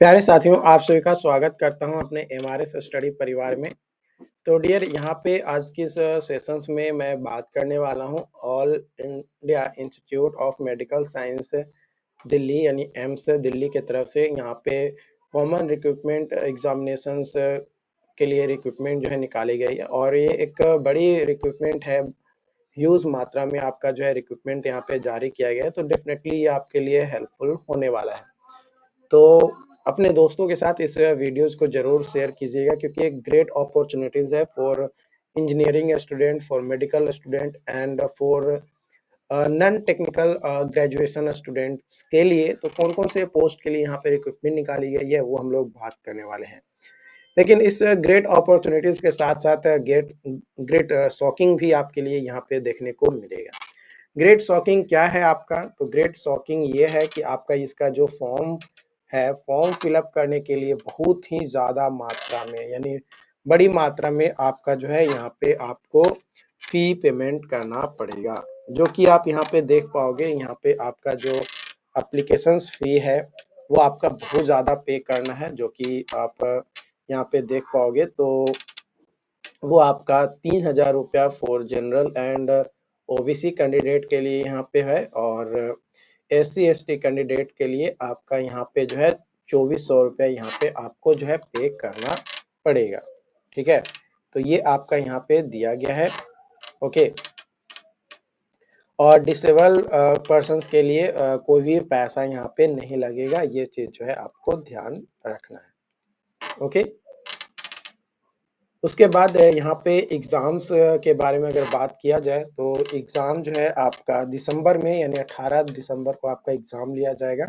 प्यारे साथियों, आप सभी का स्वागत करता हूं अपने एमआरएस स्टडी परिवार में। तो डियर, यहाँ पे आज की इस सेशंस में मैं बात करने वाला हूं all India institute of medical science Delhi यानी एम्स दिल्ली की तरफ से यहाँ पे कॉमन रिक्रूटमेंट एग्जामिनेशंस के लिए रिक्रूटमेंट जो है निकाली गई है और ये एक बड़ी रिक्रूटमेंट है। ह्यूज मात्रा में आपका जो है रिक्रूटमेंट यहाँ पे जारी किया गया है, तो डेफिनेटली ये आपके लिए हेल्पफुल होने वाला है। तो अपने दोस्तों के साथ इस वीडियोस को जरूर शेयर कीजिएगा, क्योंकि एक ग्रेट अपॉर्चुनिटीज है for engineering student, for medical student and for non technical graduation students के लिए। तो कौन कौन से पोस्ट के लिए यहाँ पे रिक्रूटमेंट निकाली गई है वो हम लोग बात करने वाले हैं। लेकिन इस ग्रेट अपॉर्चुनिटीज के साथ साथ ग्रेट ग्रेट शॉकिंग भी आपके लिए यहाँ पे देखने को मिलेगा। ग्रेट शॉकिंग क्या है आपका? तो ग्रेट शॉकिंग ये है कि आपका इसका जो फॉर्म है, फॉर्म फिलअप करने के लिए बहुत ही ज्यादा मात्रा में यानी बड़ी मात्रा में आपका जो है यहाँ पे आपको फी पेमेंट करना पड़ेगा, जो कि आप यहाँ पे देख पाओगे। यहाँ पे आपका जो एप्लीकेशंस फी है वो आपका बहुत ज्यादा पे करना है, जो कि आप यहाँ पे देख पाओगे। तो वो आपका 3,000 रुपया for general and OBC candidate के लिए यहाँ पे है, और SC ST कैंडिडेट के लिए आपका यहाँ पे जो है 2400 रुपया यहाँ पे आपको जो है पे करना पड़ेगा। ठीक है, तो ये आपका यहाँ पे दिया गया है। ओके, और डिसेबल पर्सन्स के लिए कोई भी पैसा यहाँ पे नहीं लगेगा, ये चीज जो है आपको ध्यान रखना है। ओके, उसके बाद यहाँ पे एग्जाम्स के बारे में अगर बात किया जाए तो एग्जाम जो है आपका दिसंबर में यानी 18 दिसंबर को आपका एग्जाम लिया जाएगा।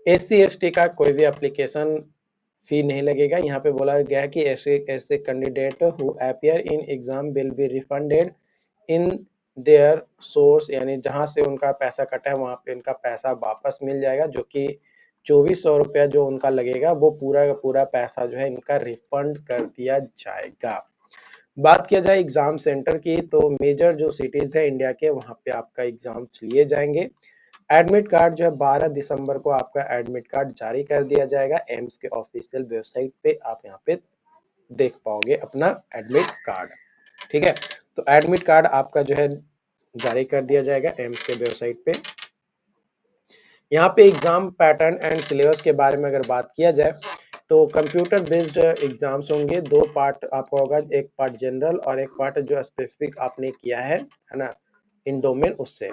SC ST का कोई भी एप्लीकेशन फी नहीं लगेगा। यहाँ पे बोला गया है कि ऐसे candidate who appear in exam will be refunded in their source, यानी जहां से उनका पैसा कटा है वहां पे उनका पैसा वापस मिल जाएगा, जो कि 2400 रुपया जो उनका लगेगा वो पूरा का पूरा पैसा जो है इनका रिफंड कर दिया जाएगा। बात किया जाए एग्जाम सेंटर की, तो मेजर जो सिटीज है इंडिया के वहां पे आपका एग्जाम्स लिए जाएंगे। एडमिट कार्ड जो है 12 दिसंबर को आपका एडमिट कार्ड जारी कर दिया जाएगा। एम्स के ऑफिशियल वेबसाइट पे आप यहाँ पे देख पाओगे अपना एडमिट कार्ड। ठीक है, तो एडमिट कार्ड आपका जो है जारी कर दिया जाएगा एम्स के वेबसाइट पे। यहाँ पे एग्जाम पैटर्न एंड सिलेबस के बारे में अगर बात किया जाए तो कंप्यूटर बेस्ड एग्जाम्स होंगे। दो पार्ट आपका होगा, एक पार्ट जनरल और एक पार्ट जो स्पेसिफिक आपने किया है ना इन डोमेन उससे।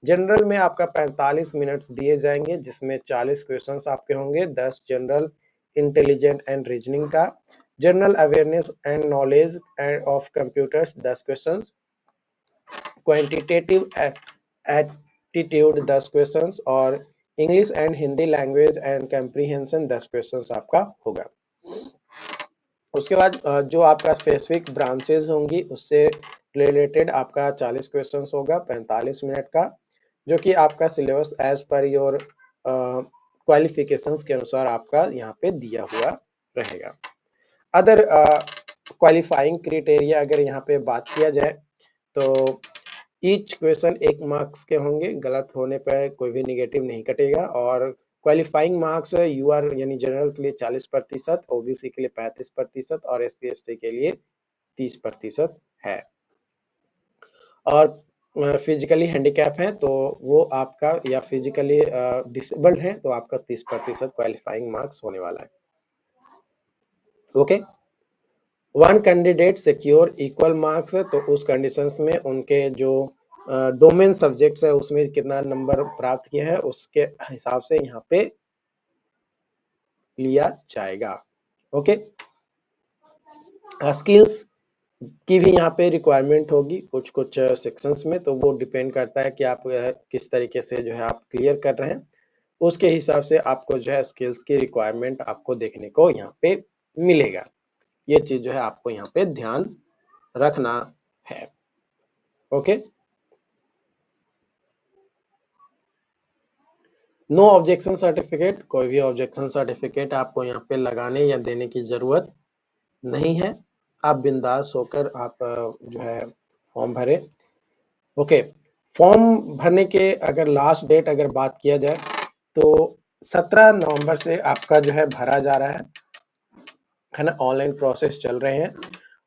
जनरल में आपका 45 मिनट्स दिए जाएंगे, जिसमें 40 क्वेश्चंस आपके होंगे, 10 जनरल इंटेलिजेंट एंड रीजनिंग का। General awareness and knowledge and of computers 10 questions. Quantitative aptitude 10 questions, और English and Hindi language and comprehension 10 questions आपका होगा। उसके बाद जो आपका स्पेसिफिक ब्रांचेस होंगी उससे रिलेटेड आपका 40 क्वेश्चंस होगा 45 मिनट का, जो कि आपका syllabus as per your qualifications के अनुसार आपका यहाँ पे दिया हुआ रहेगा। अदर क्वालिफाइंग क्राइटेरिया अगर यहाँ पे बात किया जाए तो ईच क्वेश्चन 1 मार्क्स के होंगे, गलत होने पर कोई भी निगेटिव नहीं कटेगा। और क्वालिफाइंग मार्क्स यूआर यानी जनरल के लिए 40%, ओबीसी के लिए 35% और SC ST के लिए 30% है। और फिजिकली हैंडीकैप है तो वो आपका, या फिजिकली डिसेबल्ड है तो आपका 30% क्वालिफाइंग मार्क्स होने वाला है। Okay, one candidate secure equal marks, तो उस कंडीशंस में उनके जो डोमेन सब्जेक्ट्स है उसमें कितना नंबर प्राप्त किया है उसके हिसाब से यहाँ पे लिया जाएगा। ओके, स्किल्स की भी यहाँ पे रिक्वायरमेंट होगी कुछ कुछ सेक्शंस में, तो वो डिपेंड करता है कि आप किस तरीके से जो है आप क्लियर कर रहे हैं, उसके हिसाब से आपको जो है स्किल्स की रिक्वायरमेंट आपको देखने को यहाँ पे मिलेगा। ये चीज जो है आपको यहाँ पे ध्यान रखना है। ओके, नो ऑब्जेक्शन सर्टिफिकेट, कोई भी ऑब्जेक्शन सर्टिफिकेट आपको यहाँ पे लगाने या देने की जरूरत नहीं है। आप बिंदास होकर आप जो है फॉर्म भरे। ओके, फॉर्म भरने के अगर लास्ट डेट अगर बात किया जाए तो 17 नवंबर से आपका जो है भरा जा रहा है ना, ऑनलाइन प्रोसेस चल रहे हैं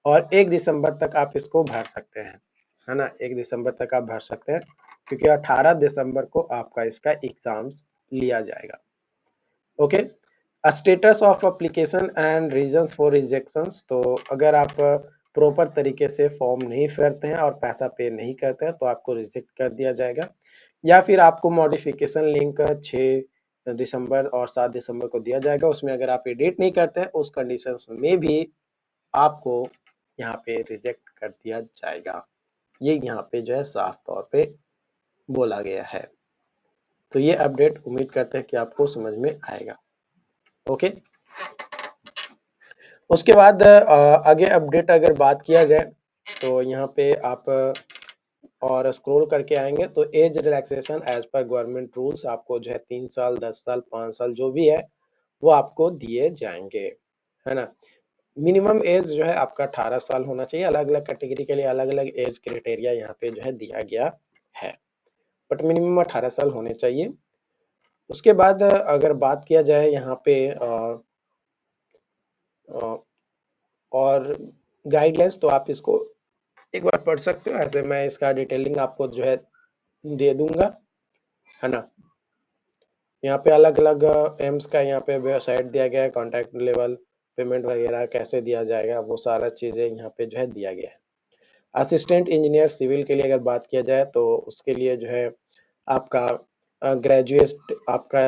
और 1 दिसंबर तक आप इसको भर सकते हैं, है ना, 1 दिसंबर तक आप भर सकते हैं क्योंकि 18 दिसंबर को आपका इसका एग्जाम्स लिया जाएगा। Okay, status of application and reasons for rejections. तो अगर आप प्रॉपर तरीके से फॉर्म नहीं भरते हैं और पैसा पे नहीं करते हैं तो आपको रिजेक्ट कर दिया जाएगा, या फिर आपको मॉडिफिकेशन लिंक 6 दिसंबर और 7 दिसंबर को दिया जाएगा। उसमें अगर आप एडिट नहीं करते हैं उस कंडीशंस में भी आपको यहाँ पे रिजेक्ट कर दिया जाएगा। ये यहाँ पे जो है साफ तौर पे बोला गया है। तो ये अपडेट उम्मीद करते हैं कि आपको समझ में आएगा। ओके, उसके बाद आगे अपडेट अगर बात किया जाए तो यहाँ पे आप और स्क्रॉल करके आएंगे तो age relaxation as per government rules आपको जो है 3 साल 10 साल 5 साल जो भी है वो आपको दिए जाएंगे, है ना। मिनिमम एज जो है आपका 18 साल होना चाहिए। अलग अलग कैटेगरी के लिए अलग अलग एज क्राइटेरिया यहाँ पे जो है दिया गया है, बट मिनिमम 18 साल होने चाहिए। उसके बाद अगर बात किया जाए यहाँ पे अ, और गाइडलाइंस, तो आप इसको एक बार पढ़ सकते हो। ऐसे मैं इसका डिटेलिंग आपको जो है दे दूंगा, है ना। यहाँ पे अलग अलग एम्स का यहाँ पे वेबसाइट दिया गया है, कॉन्टैक्ट लेवल, पेमेंट वगैरह कैसे दिया जाएगा, वो सारा चीज़ें यहाँ पे जो है दिया गया है। असिस्टेंट इंजीनियर सिविल के लिए अगर बात किया जाए तो उसके लिए जो है आपका ग्रेजुएट आपका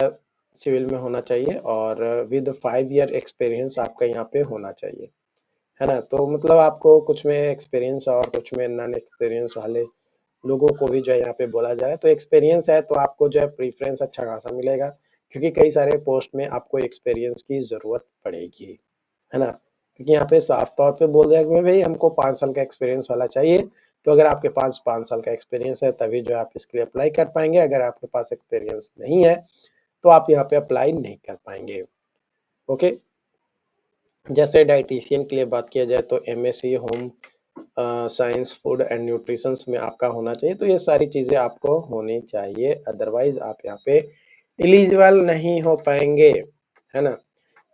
सिविल में होना चाहिए और विद 5 ईयर एक्सपीरियंस आपका यहाँ पे होना चाहिए, है ना। तो मतलब आपको कुछ में एक्सपीरियंस और कुछ में नॉन एक्सपीरियंस वाले लोगों को भी जो है यहाँ पे बोला जाए। तो एक्सपीरियंस है तो आपको जो है प्रीफरेंस अच्छा खासा मिलेगा क्योंकि कई सारे पोस्ट में आपको एक्सपीरियंस की जरूरत पड़ेगी, है ना। क्योंकि यहाँ पे साफ तौर पे बोल दिया कि भाई हमको 5 साल का एक्सपीरियंस वाला चाहिए। तो अगर आपके पास 5 साल का एक्सपीरियंस है तभी जो है आप इसके लिए अप्लाई कर पाएंगे। अगर आपके पास एक्सपीरियंस नहीं है तो आप यहाँ पे अप्लाई नहीं कर पाएंगे। ओके, जैसे डाइटिशियन के लिए बात किया जाए तो MSc home science food and nutrition में आपका होना चाहिए। तो ये सारी चीजें आपको होनी चाहिए, अदरवाइज आप यहाँ पे एलिजिबल नहीं हो पाएंगे, है ना।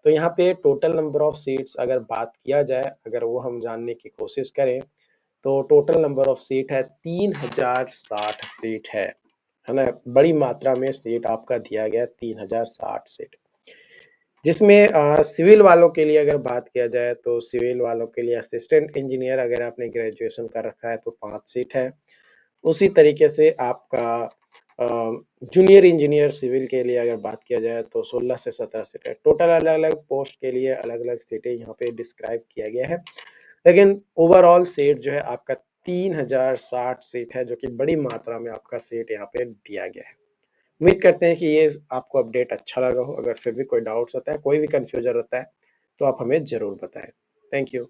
तो यहाँ पे टोटल नंबर ऑफ सीट्स अगर बात किया जाए, अगर वो हम जानने की कोशिश करें तो टोटल नंबर ऑफ सीट है 3060 सीट है ना। बड़ी मात्रा में सीट आपका दिया गया 3060 सीट, जिसमें सिविल वालों के लिए अगर बात किया जाए तो सिविल वालों के लिए असिस्टेंट इंजीनियर अगर आपने ग्रेजुएशन कर रखा है तो 5 सीट है। उसी तरीके से आपका जूनियर इंजीनियर सिविल के लिए अगर बात किया जाए तो 16 से 17 सीट है। टोटल अलग अलग पोस्ट के लिए अलग अलग सीटें यहाँ पे डिस्क्राइब किया गया है, लेकिन ओवरऑल सीट जो है आपका 3060 सीट है, जो कि बड़ी मात्रा में आपका सीट यहाँ पे दिया गया है। उम्मीद करते हैं कि ये आपको अपडेट अच्छा लगा हो। अगर फिर भी कोई डाउट्स होता है, कोई भी कंफ्यूजन होता है तो आप हमें जरूर बताएं। Thank you.